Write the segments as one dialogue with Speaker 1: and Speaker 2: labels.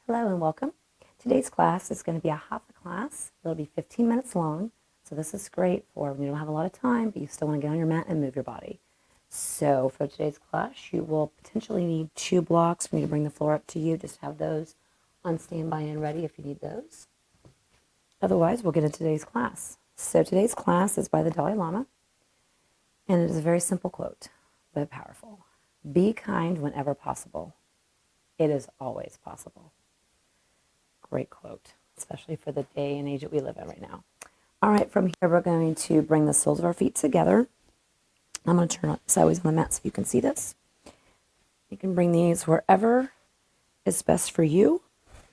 Speaker 1: Hello and welcome. Today's class is going to be a Hatha class. It'll be 15 minutes long. So this is great for when you don't have a lot of time, but you still want to get on your mat and move your body. So for today's class, you will potentially need 2 blocks for me to bring the floor up to you. Just have those on standby and ready if you need those. Otherwise, we'll get into today's class. So today's class is by the Dalai Lama, and it is a very simple quote, but powerful. Be kind whenever possible. It is always possible. Great quote, especially for the day and age that we live in right now. All right, from here, we're going to bring the soles of our feet together. I'm going to turn sideways on the mat so you can see this. You can bring these wherever is best for you.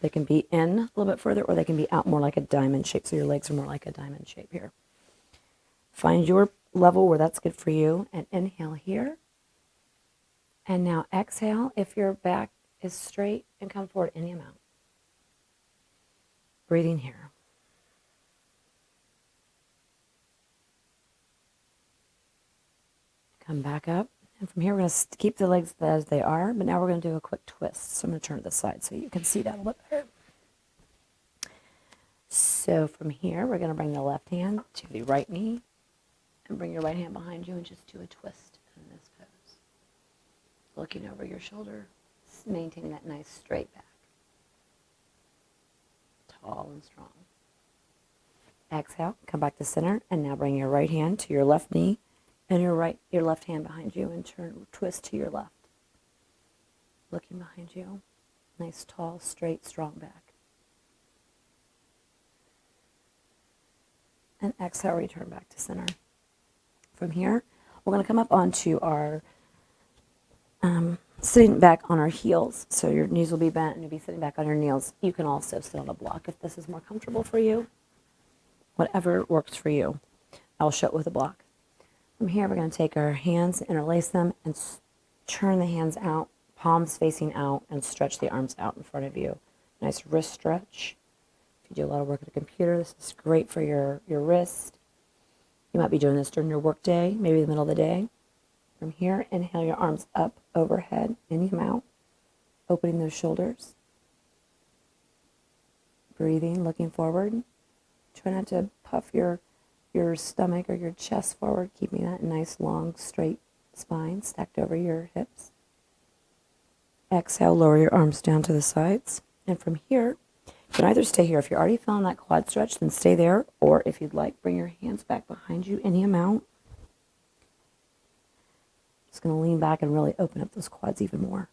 Speaker 1: They can be in a little bit further, or they can be out more like a diamond shape, so your legs are more like a diamond shape here. Find your level where that's good for you, and inhale here. And now exhale if your back is straight, and come forward any amount. Breathing here. Come back up. And from here, we're going to keep the legs as they are, but now we're going to do a quick twist. So I'm going to turn to the side so you can see that a little bit better. So from here, we're going to bring the left hand to the right knee and bring your right hand behind you and just do a twist in this pose. Looking over your shoulder, maintaining that nice straight back. Tall and strong. Exhale, come back to center, and now bring your right hand to your left knee and your left hand behind you and twist to your left. Looking behind you. Nice, tall, straight, strong back. And exhale, return back to center. From here, we're going to come up onto our sitting back on our heels. So your knees will be bent and you'll be sitting back on your heels. You can also sit on a block if this is more comfortable for you. Whatever works for you. I'll show it with a block. From here, we're going to take our hands, interlace them, and turn the hands out, palms facing out, and stretch the arms out in front of you. Nice wrist stretch. If you do a lot of work at a computer, this is great for your wrist. You might be doing this during your work day, maybe the middle of the day. From here, inhale your arms up overhead, in them out, opening those shoulders. Breathing, looking forward. Try not to puff your stomach or your chest forward, keeping that nice, long, straight spine stacked over your hips. Exhale, lower your arms down to the sides. And from here, you can either stay here. If you're already feeling that quad stretch, then stay there. Or if you'd like, bring your hands back behind you any amount. Just going to lean back and really open up those quads even more.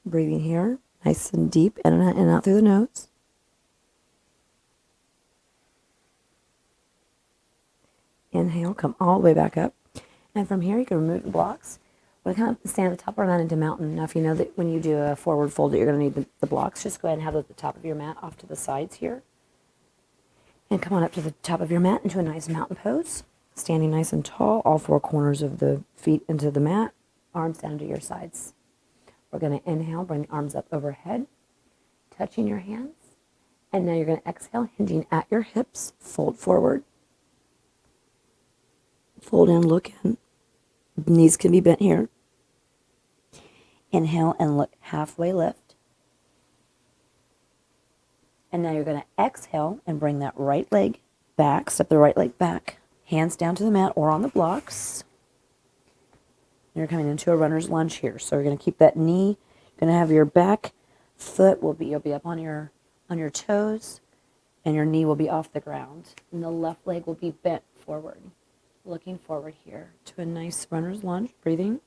Speaker 1: Breathing here, nice and deep, in and out through the nose. Inhale, come all the way back up. And from here, you can remove the blocks. We're going to come up and stand at the top of our mat into mountain. Now, if you know that when you do a forward fold that you're going to need the blocks, just go ahead and have those at the top of your mat off to the sides here. And come on up to the top of your mat into a nice mountain pose. Standing nice and tall, all 4 corners of the feet into the mat, arms down to your sides. We're going to inhale, bring the arms up overhead, touching your hands. And now you're going to exhale, hinging at your hips, fold forward. Fold in, look in. Knees can be bent here. Inhale and look, halfway lift. And now you're going to exhale and bring that right leg back, step the right leg back. Hands down to the mat or on the blocks. And you're coming into a runner's lunge here. So you're going to keep that knee. You're going to have your back foot you'll be up on your toes, and your knee will be off the ground. And the left leg will be bent forward. Looking forward here to a nice runner's lunge. Breathing.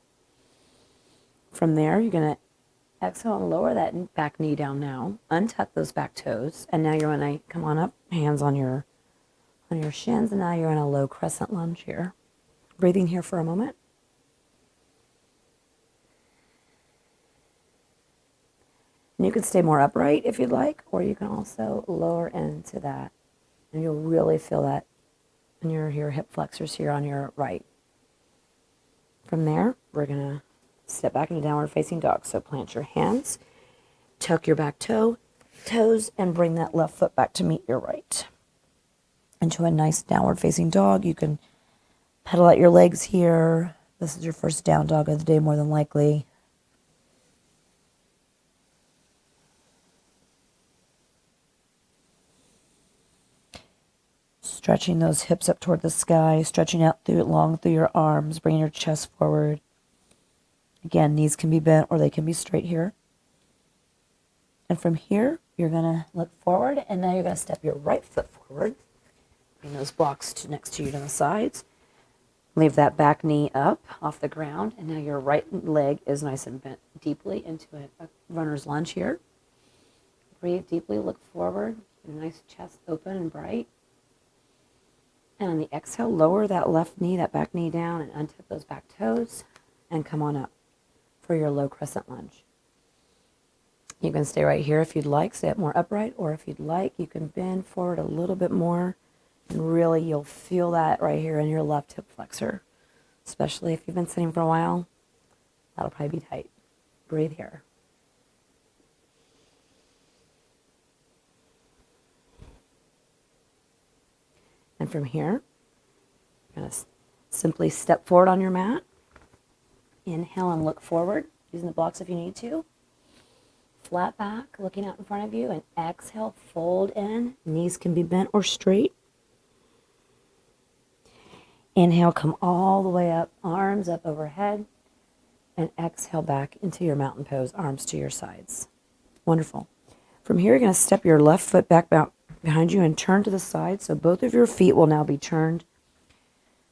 Speaker 1: From there, you're going to exhale and lower that back knee down now. Untuck those back toes. And now you're going to come on up, hands on your shins, and now you're in a low crescent lunge here. Breathing here for a moment. And you can stay more upright if you'd like, or you can also lower into that. And you'll really feel that in your hip flexors here on your right. From there, we're going to step back into downward facing dog. So plant your hands, tuck your back toes, and bring that left foot back to meet your right. Into a nice downward facing dog. You can pedal out your legs here. This is your first down dog of the day, more than likely.
Speaker 2: Stretching those hips up toward the sky, stretching out long through your arms, bringing your chest forward. Again, knees can be bent or they can be straight here. And from here, you're going to look forward, and now you're going to step your right foot forward. Bring those blocks next to you to the sides. Leave that back knee up off the ground, and now your right leg is nice and bent deeply into a runner's lunge here. Breathe deeply, look forward, a nice chest open and bright. And on the exhale, lower that left knee, that back knee down, and untip those back toes, and come on up for your low crescent lunge. You can stay right here if you'd like, stay up more upright, or if you'd like, you can bend forward a little bit more, and really you'll feel that right here in your left hip flexor, especially if you've been sitting for a while. That'll probably be tight. Breathe here. And from here, you're going to simply step forward on your mat. Inhale and look forward, using the blocks if you need to. Flat back, looking out in front of you, and exhale, fold in. Knees can be bent or straight. Inhale, come all the way up, arms up overhead, and exhale back into your mountain pose, arms to your sides. Wonderful. From here, you're going to step your left foot back behind you and turn to the side, so both of your feet will now be turned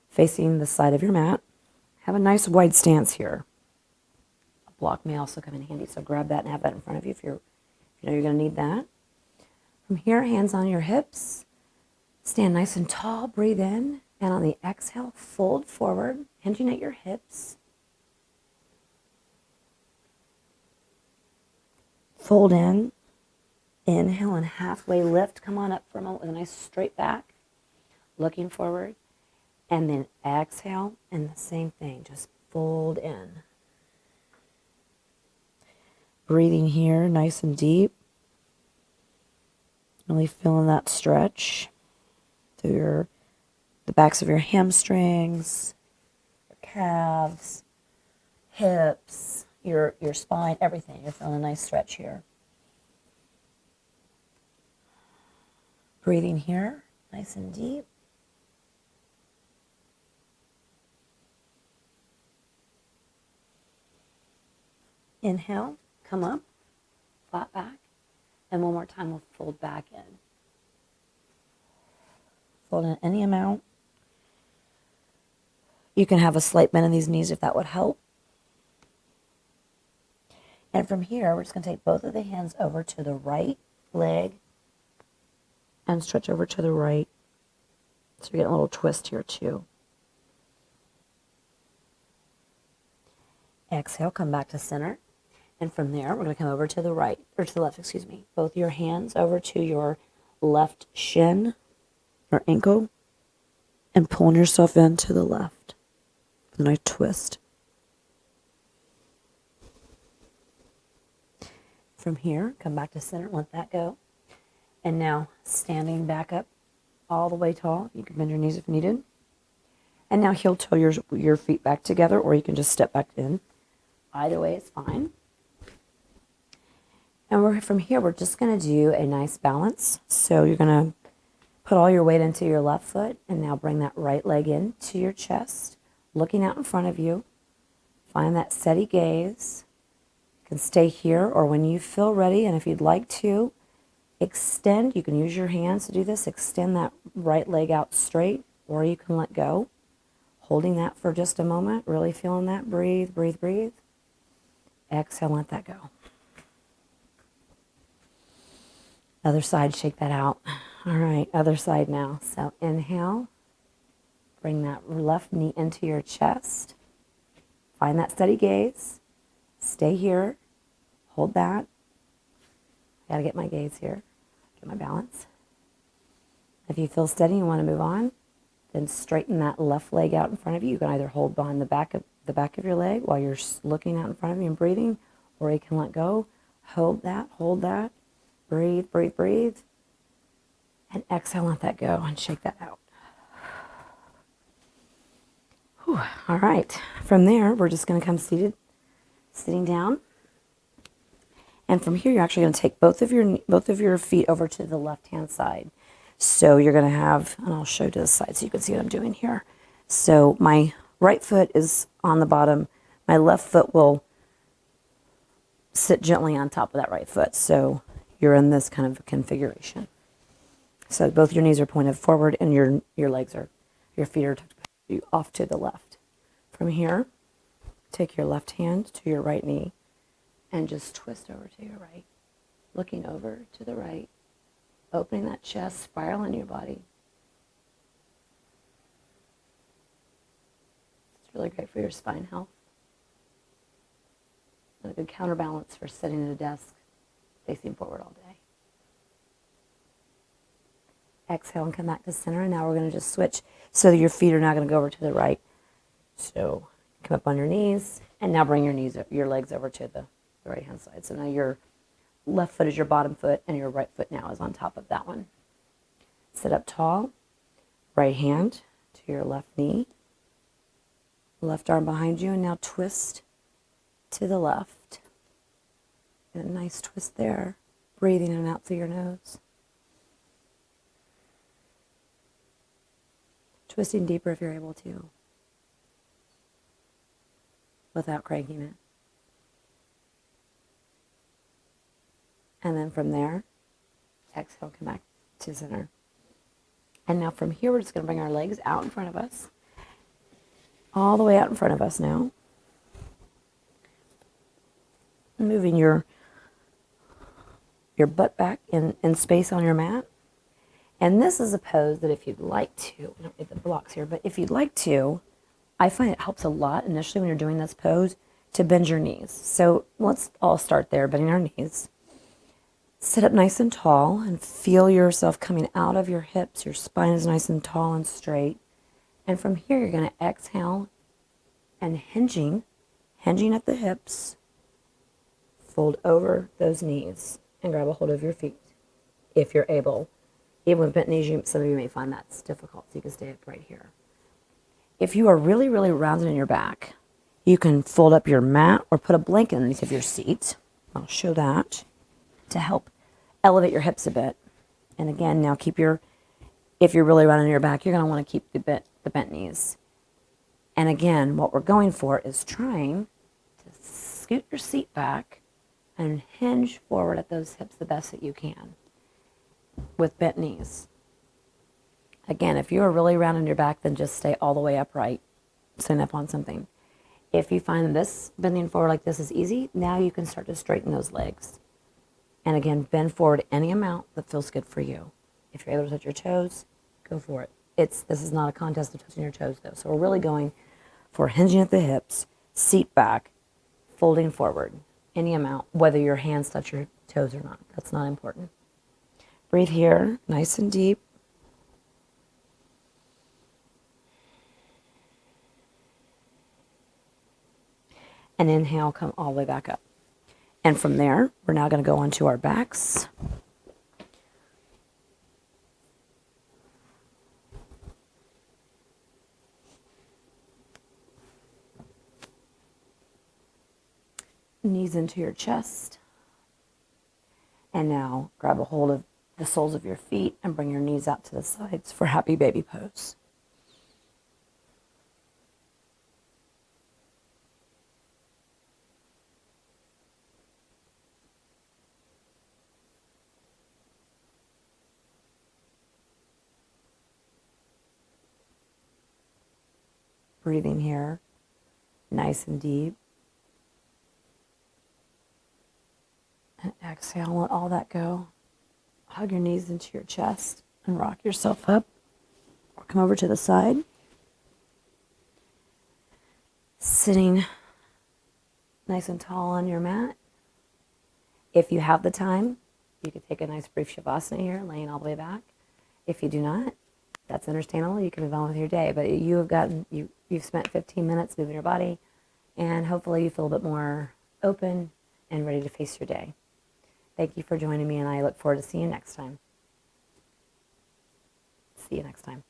Speaker 2: facing the side of your mat. Have a nice wide stance here. A block may also come in handy, so grab that and have that in front of you if you know you're going to need that. From here, hands on your hips. Stand nice and tall, breathe in, and on the exhale, fold forward, hinging at your hips. Fold in. Inhale and halfway lift. Come on up for a moment with a nice straight back, looking forward. And then exhale, and the same thing, just fold in. Breathing here, nice and deep. Really feeling that stretch through the backs of your hamstrings, your calves, hips, your spine, everything. You're feeling a nice stretch here. Breathing here, nice and deep. Inhale, come up, flat back, and one more time we'll fold back in. Fold in any amount. You can have a slight bend in these knees if that would help. And from here, we're just going to take both of the hands over to the right leg and stretch over to the right. So you get a little twist here too. Exhale, come back to center. And from there, we're going to come over to the right, or to the left, excuse me. Both your hands over to your left shin or ankle and pulling yourself into the left with a nice twist. From here, come back to center, let that go. And now standing back up all the way tall. You can bend your knees if needed. And now heel toe your feet back together, or you can just step back in. Either way is fine. And from here, we're just going to do a nice balance. So you're going to put all your weight into your left foot, and now bring that right leg in to your chest, looking out in front of you. Find that steady gaze. You can stay here, or when you feel ready, and if you'd like to, extend. You can use your hands to do this. Extend that right leg out straight, or you can let go. Holding that for just a moment, really feeling that. Breathe, breathe, breathe. Exhale, let that go. Other side, shake that out. All right, other side now. So inhale, bring that left knee into your chest. Find that steady gaze. Stay here. Hold that. I gotta get my gaze here, get my balance. If you feel steady and you want to move on, then straighten that left leg out in front of you. You can either hold behind the back of your leg while you're looking out in front of you and breathing, or you can let go. Hold that. Breathe, breathe, breathe. And exhale, let that go and shake that out. Whew. All right. From there, we're just going to come sitting down. And from here, you're actually going to take both of your feet over to the left-hand side.
Speaker 1: So you're going to have, and I'll show to the side so you can see what I'm doing here. So my right foot is on the bottom. My left foot will sit gently on top of that right foot. So you're in this kind of configuration. So both your knees are pointed forward and your legs are, your feet are off to the left. From here, take your left hand to your right knee and just twist over to your right, looking over to the right, opening that chest, spiral in your body. It's really great for your spine health. And a good counterbalance for sitting at a desk facing forward all day. Exhale and come back to center. And now we're going to just switch so that your feet are now going to go over to the right. So come up on your knees and now bring your legs over to the right hand side. So now your left foot is your bottom foot and your right foot now is on top of that one. Sit up tall, right hand to your left knee, left arm behind you, and now twist to the left. Get a nice twist there, breathing in and out through your nose. Twisting deeper if you're able to, without cranking it. And then from there, exhale, come back to center. And now from here, we're just going to bring our legs out in front of us. All the way out in front of us now. Moving your butt back in space on your mat. And this is a pose that if you'd like to, I don't need the blocks here, but if you'd like to, I find it helps a lot initially when you're doing this pose to bend your knees. So let's all start there, bending our knees. Sit up nice and tall and feel yourself coming out of your hips. Your spine is nice and tall and straight. And from here, you're going to exhale and hinging at the hips, fold over those knees and grab a hold of your feet if you're able. Even with bent knees, some of you may find that's difficult, so you can stay up right here. If you are really, really rounded in your back, you can fold up your mat or put a blanket underneath of your seat. I'll show that to help elevate your hips a bit. And again, now if you're really rounded in your back, you're going to want to keep the bent knees. And again, what we're going for is trying to scoot your seat back and hinge forward at those hips the best that you can with bent knees. Again, if you are really round in your back, then just stay all the way upright, sitting up on something. If you find this bending forward like this is easy, now you can start to straighten those legs. And again, bend forward any amount that feels good for you. If you're able to touch your toes, go for it. This is not a contest of touching your toes though. So we're really going for hinging at the hips, seat back, folding forward, any amount, whether your hands touch your toes or not. That's not important. Breathe here, nice and deep. And inhale, come all the way back up. And from there, we're now going to go onto our backs. Knees into your chest. And now grab a hold of the soles of your feet and bring your knees out to the sides for happy baby pose. Breathing here, nice and deep. And exhale, let all that go. Hug your knees into your chest and rock yourself up. Or come over to the side. Sitting nice and tall on your mat. If you have the time, you could take a nice brief shavasana here, laying all the way back. If you do not, that's understandable. You can move on with your day. But you've spent 15 minutes moving your body, and hopefully you feel a bit more open and ready to face your day. Thank you for joining me, and I look forward to seeing you next time. See you next time.